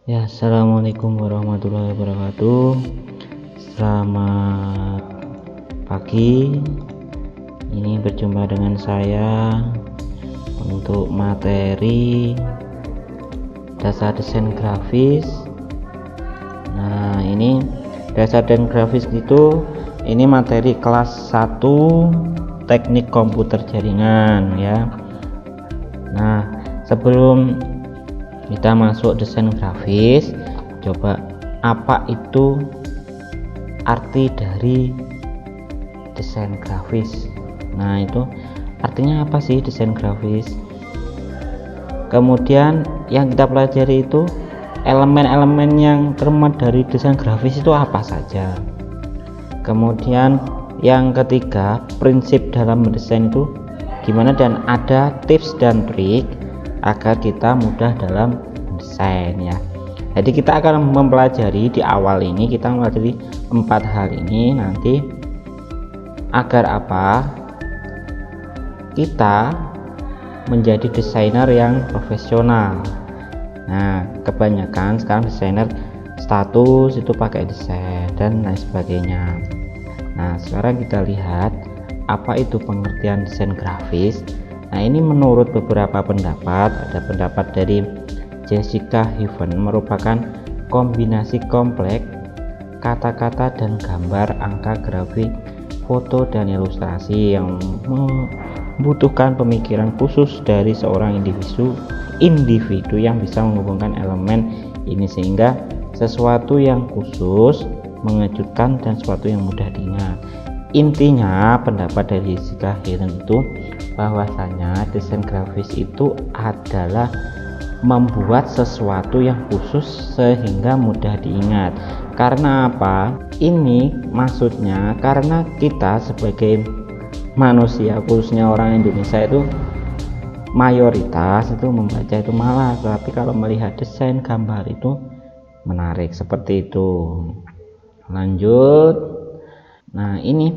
Ya, assalamualaikum warahmatullahi wabarakatuh. Selamat pagi. Ini berjumpa dengan saya untuk materi dasar desain grafis. Nah, ini dasar desain grafis itu ini materi kelas 1 teknik komputer jaringan ya. Nah, sebelum kita masuk desain grafis, coba apa itu arti dari desain grafis. Nah, itu artinya apa sih desain grafis? Kemudian yang kita pelajari itu elemen-elemen yang termuat dari desain grafis itu apa saja. Kemudian yang ketiga, prinsip dalam mendesain itu gimana, dan ada tips dan trik agar kita mudah dalam mendesain ya. Jadi kita akan mempelajari di awal ini, kita mempelajari 4 hal ini nanti agar apa? Kita menjadi desainer yang profesional. Nah, kebanyakan sekarang desainer status itu pakai desain dan lain sebagainya. Nah, sekarang kita lihat apa itu pengertian desain grafis. Nah, ini menurut beberapa pendapat, ada pendapat dari Jessica Heaven, merupakan kombinasi kompleks kata-kata dan gambar, angka, grafik, foto, dan ilustrasi yang membutuhkan pemikiran khusus dari seorang individu yang bisa menghubungkan elemen ini sehingga sesuatu yang khusus, mengejutkan, dan sesuatu yang mudah diingat. Intinya pendapat dari Jessica Heaven itu bahwasanya desain grafis itu adalah membuat sesuatu yang khusus sehingga mudah diingat. Karena apa? Ini maksudnya karena kita sebagai manusia, khususnya orang Indonesia itu mayoritas itu membaca itu malas, tapi kalau melihat desain gambar itu menarik seperti itu. Lanjut. Nah, ini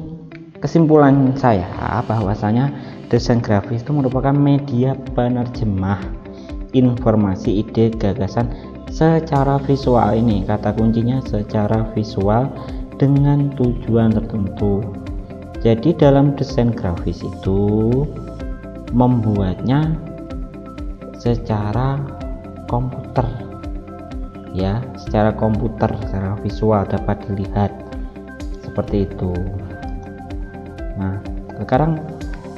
kesimpulan saya bahwasanya desain grafis itu merupakan media penerjemah informasi, ide, gagasan secara visual. Ini kata kuncinya, secara visual dengan tujuan tertentu. Jadi dalam desain grafis itu membuatnya secara komputer ya, secara komputer, secara visual dapat dilihat seperti itu. Nah, sekarang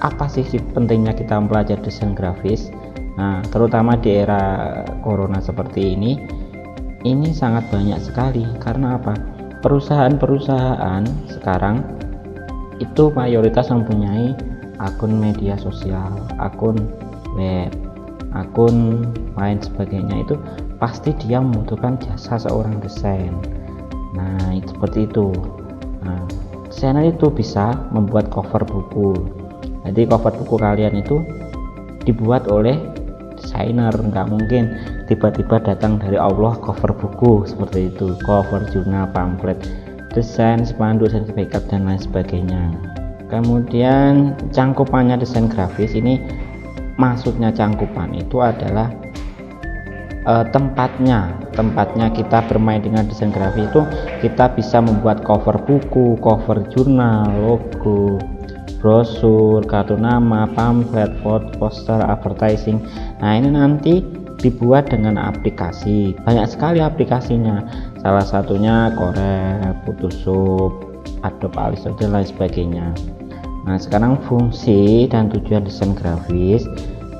apa sih pentingnya kita mempelajari desain grafis? Nah, terutama di era corona seperti ini sangat banyak sekali. Karena apa? Perusahaan-perusahaan sekarang itu mayoritas mempunyai akun media sosial, akun web, akun lain sebagainya. Itu pasti dia membutuhkan jasa seorang desain. Nah, seperti itu. Nah, desainer itu bisa membuat cover buku. Jadi cover buku kalian itu dibuat oleh desainer, nggak mungkin tiba-tiba datang dari Allah cover buku seperti itu. Cover jurnal, pamflet, desain spanduk, sertifikat, dan lain sebagainya. Kemudian cangkupannya desain grafis ini, maksudnya cangkupan itu adalah tempatnya kita bermain dengan desain grafis itu kita bisa membuat cover buku, cover jurnal, logo, brosur, kartu nama, pamflet, poster, advertising. Nah, ini nanti dibuat dengan aplikasi, banyak sekali aplikasinya, salah satunya Corel, Photoshop, Adobe Illustrator, dan lain sebagainya. Nah, sekarang fungsi dan tujuan desain grafis.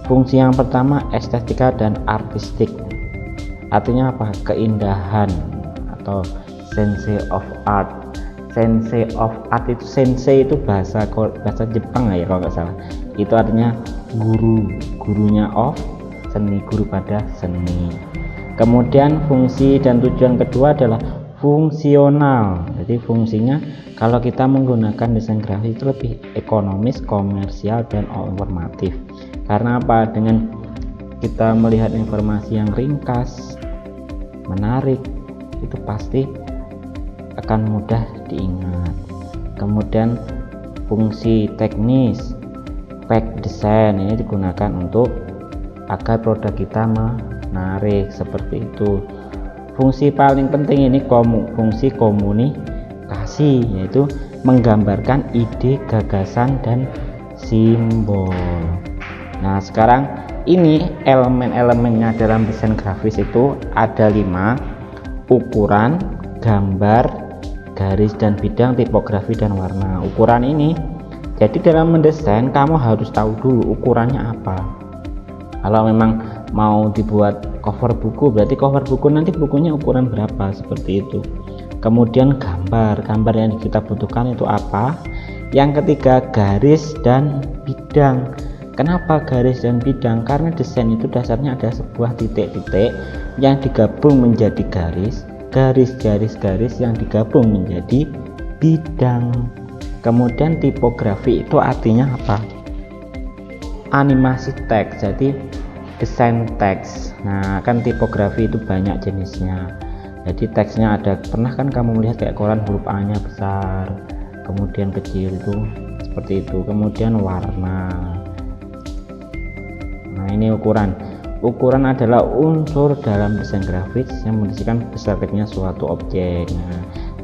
Fungsi yang pertama estetika dan artistik. Artinya apa? Keindahan atau sensei of art. Sensei of art itu, sensei itu bahasa Jepang ya kalau nggak salah. Itu artinya gurunya of seni, guru pada seni. Kemudian fungsi dan tujuan kedua adalah fungsional. Jadi fungsinya kalau kita menggunakan desain grafis itu lebih ekonomis, komersial, dan informatif. Karena apa? Dengan kita melihat informasi yang ringkas, menarik, itu pasti akan mudah diingat. Kemudian fungsi teknis, pack design ini digunakan untuk agar produk kita menarik seperti itu. fungsi paling penting ini fungsi komunikasi, yaitu menggambarkan ide, gagasan, dan simbol. Nah, sekarang ini elemen-elemennya dalam desain grafis itu ada 5: ukuran, gambar, garis dan bidang, tipografi, dan warna. Ukuran ini, jadi dalam mendesain kamu harus tahu dulu ukurannya apa. Kalau memang mau dibuat cover buku, berarti cover buku nanti bukunya ukuran berapa, seperti itu. Kemudian gambar yang kita butuhkan itu apa. Yang ketiga, garis dan bidang. Kenapa garis dan bidang? Karena desain itu dasarnya ada sebuah titik-titik yang digabung menjadi garis yang digabung menjadi bidang. Kemudian tipografi itu artinya apa? Animasi teks, jadi desain teks. Nah, kan tipografi itu banyak jenisnya. Jadi teksnya ada, pernah kan kamu melihat kayak koran huruf A nya besar, kemudian kecil, itu seperti itu. Kemudian warna. Nah, ini ukuran adalah unsur dalam desain grafis yang mendeskripsikan besar kecilnya suatu objek. Nah,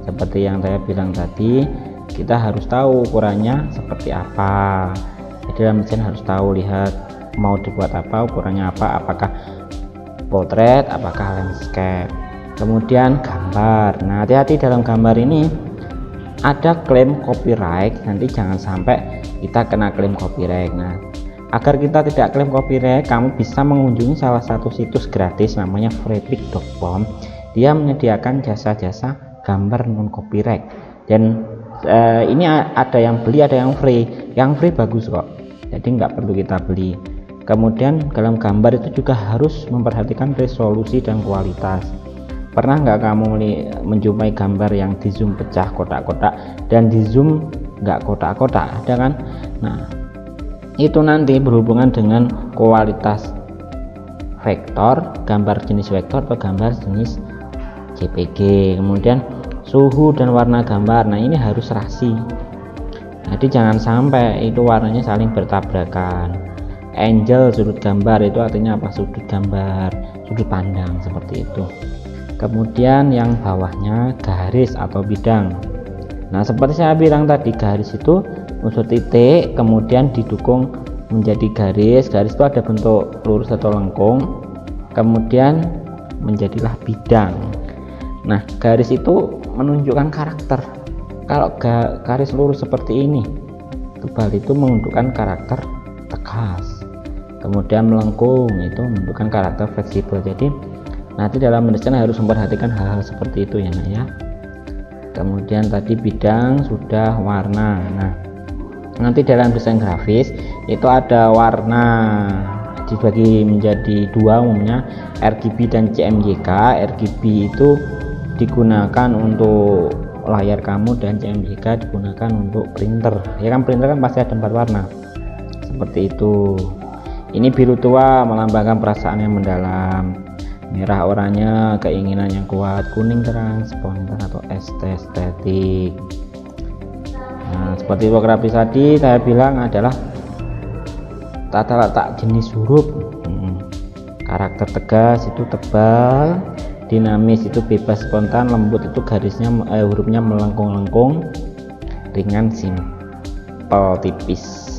seperti yang saya bilang tadi, kita harus tahu ukurannya seperti apa. Jadi dalam desain harus tahu, lihat mau dibuat apa, ukurannya apa, apakah potret, apakah landscape. Kemudian gambar. Nah, hati-hati dalam gambar ini ada klaim copyright, nanti jangan sampai kita kena klaim copyright. Nah, agar kita tidak klaim copyright, kamu bisa mengunjungi salah satu situs gratis namanya freepik.com. Dia menyediakan jasa-jasa gambar non copyright, dan ini ada yang beli, ada yang free. Yang free bagus kok, jadi nggak perlu kita beli. Kemudian dalam gambar itu juga harus memperhatikan resolusi dan kualitas. Pernah nggak kamu menjumpai gambar yang di zoom pecah kotak-kotak dan di zoom nggak kotak-kotak, ada kan? Nah, itu nanti berhubungan dengan kualitas vektor, gambar jenis vektor atau gambar jenis JPG. Kemudian suhu dan warna gambar, nah ini harus rasi, jadi jangan sampai itu warnanya saling bertabrakan. Angle, sudut gambar, itu artinya apa? Sudut gambar, sudut pandang, seperti itu. Kemudian yang bawahnya garis atau bidang. Nah, seperti saya bilang tadi, garis itu unsur titik kemudian didukung menjadi garis itu ada bentuk lurus atau lengkung, kemudian menjadilah bidang. Nah, garis itu menunjukkan karakter. Kalau garis lurus seperti ini tebal, itu menunjukkan karakter tegas. Kemudian melengkung itu menunjukkan karakter fleksibel. Jadi nanti dalam mendesain harus memperhatikan hal-hal seperti itu ya, Nak ya. Kemudian tadi bidang sudah, warna. Nah, nanti dalam desain grafis itu ada warna dibagi menjadi dua umumnya, RGB dan CMYK. RGB itu digunakan untuk layar kamu dan CMYK digunakan untuk printer. Ya kan, printer kan pasti ada 4 warna. Seperti itu. Ini biru tua melambangkan perasaan yang mendalam, merah oranye keinginan yang kuat, kuning terang spontan atau estetik. Nah, seperti tipografi tadi saya bilang adalah tata letak jenis huruf. Karakter tegas itu tebal, dinamis itu bebas spontan, lembut itu garisnya hurufnya melengkung-lengkung, ringan simpel tipis.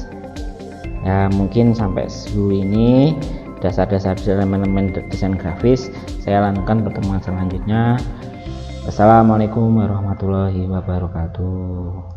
Ya, mungkin sampai sejauh ini dasar-dasar elemen-elemen desain grafis. Saya lanjutkan pertemuan selanjutnya. Wassalamualaikum warahmatullahi wabarakatuh.